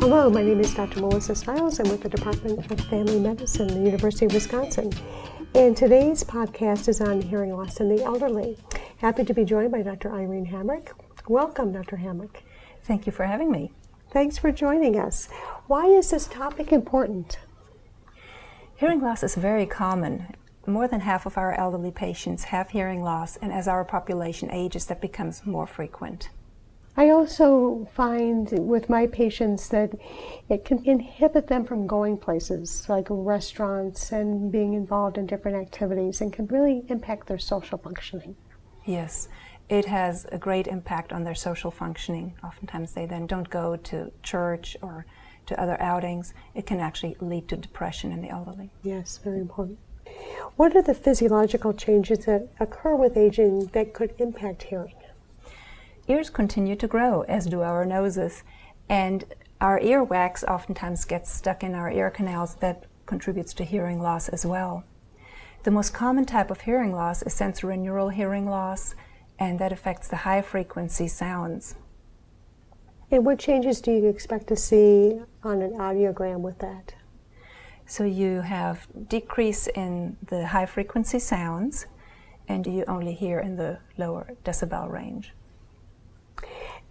Hello, my name is Dr. Melissa Stiles. I'm with the Department of Family Medicine, the University of Wisconsin. And today's podcast is on hearing loss in the elderly. Happy to be joined by Dr. Irene Hamrick. Welcome, Dr. Hamrick. Thank you for having me. Thanks for joining us. Why is this topic important? Hearing loss is very common. More than half of our elderly patients have hearing loss, and as our population ages, that becomes more frequent. I also find with my patients that it can inhibit them from going places like restaurants and being involved in different activities, and can really impact their social functioning. Yes, it has a great impact on their social functioning. Oftentimes they then don't go to church or to other outings. It can actually lead to depression in the elderly. Yes, very important. What are the physiological changes that occur with aging that could impact hearing? Ears continue to grow, as do our noses, and our earwax oftentimes gets stuck in our ear canals. That contributes to hearing loss as well. The most common type of hearing loss is sensorineural hearing loss, and that affects the high-frequency sounds. And what changes do you expect to see on an audiogram with that? So you have decrease in the high-frequency sounds, and you only hear in the lower decibel range.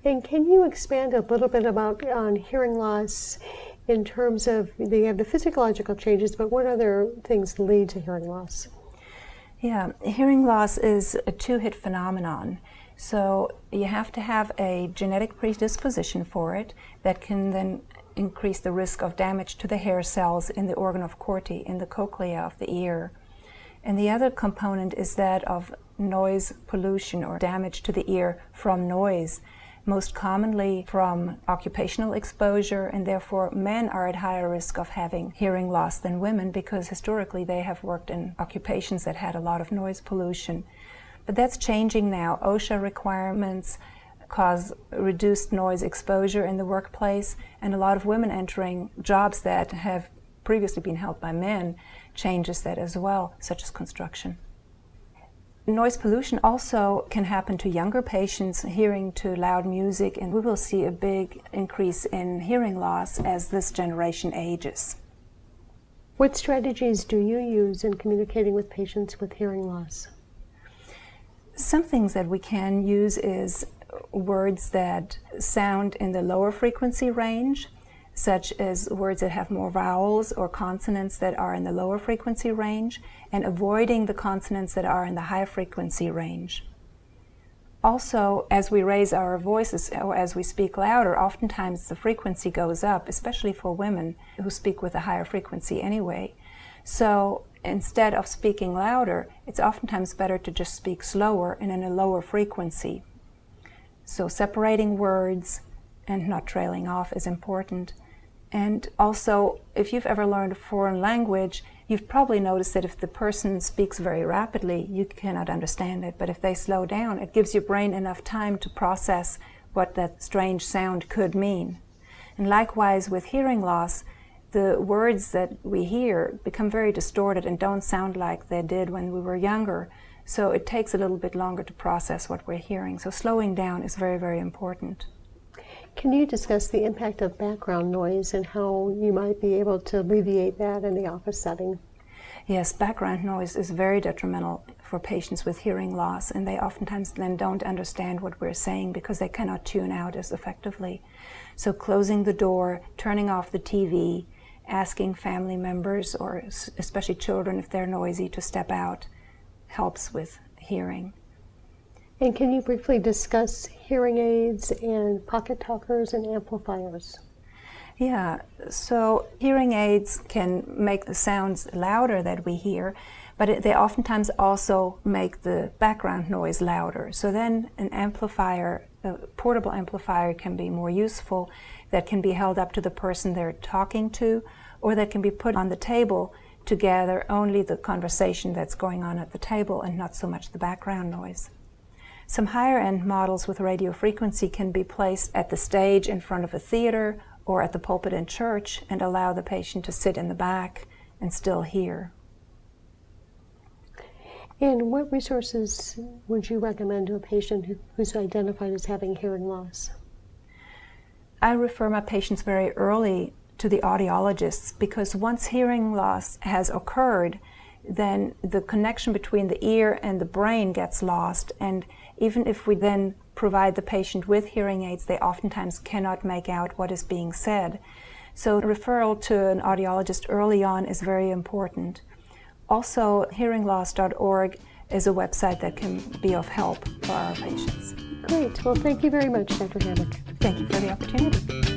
And can you expand a little bit about on hearing loss in terms of, they have the physiological changes, but what other things lead to hearing loss? Yeah, hearing loss is a two-hit phenomenon. So you have to have a genetic predisposition for it that can then increase the risk of damage to the hair cells in the organ of Corti, in the cochlea of the ear. And the other component is that of noise pollution or damage to the ear from noise, most commonly from occupational exposure, and therefore men are at higher risk of having hearing loss than women because historically they have worked in occupations that had a lot of noise pollution. But that's changing now. OSHA requirements cause reduced noise exposure in the workplace, and a lot of women entering jobs that have previously been held by men changes that as well, such as construction. Noise pollution also can happen to younger patients hearing to loud music, and we will see a big increase in hearing loss as this generation ages. What strategies do you use in communicating with patients with hearing loss? Some things that we can use is words that sound in the lower frequency range, such as words that have more vowels or consonants that are in the lower frequency range, and avoiding the consonants that are in the high frequency range. Also, as we raise our voices or as we speak louder, oftentimes the frequency goes up, especially for women who speak with a higher frequency anyway. So instead of speaking louder, it's oftentimes better to just speak slower and in a lower frequency. So separating words and not trailing off is important. And also, if you've ever learned a foreign language, you've probably noticed that if the person speaks very rapidly, you cannot understand it. But if they slow down, it gives your brain enough time to process what that strange sound could mean. And likewise with hearing loss, the words that we hear become very distorted and don't sound like they did when we were younger. So it takes a little bit longer to process what we're hearing. So slowing down is very, very important. Can you discuss the impact of background noise and how you might be able to alleviate that in the office setting? Yes, background noise is very detrimental for patients with hearing loss, and they oftentimes then don't understand what we're saying because they cannot tune out as effectively. So closing the door, turning off the TV, asking family members, or especially children if they're noisy, to step out helps with hearing. And can you briefly discuss hearing aids and pocket talkers and amplifiers? Yeah, so hearing aids can make the sounds louder that we hear, but they oftentimes also make the background noise louder. So then an amplifier, a portable amplifier, can be more useful, that can be held up to the person they're talking to, or that can be put on the table to gather only the conversation that's going on at the table and not so much the background noise. Some higher-end models with radio frequency can be placed at the stage in front of a theater or at the pulpit in church and allow the patient to sit in the back and still hear. And what resources would you recommend to a patient who's identified as having hearing loss? I refer my patients very early to the audiologists, because once hearing loss has occurred, then the connection between the ear and the brain gets lost, and even if we then provide the patient with hearing aids, they oftentimes cannot make out what is being said. So referral to an audiologist early on is very important. Also, hearingloss.org is a website that can be of help for our patients. Great. Well, thank you very much, Dr. Hamrick. Thank you for the opportunity.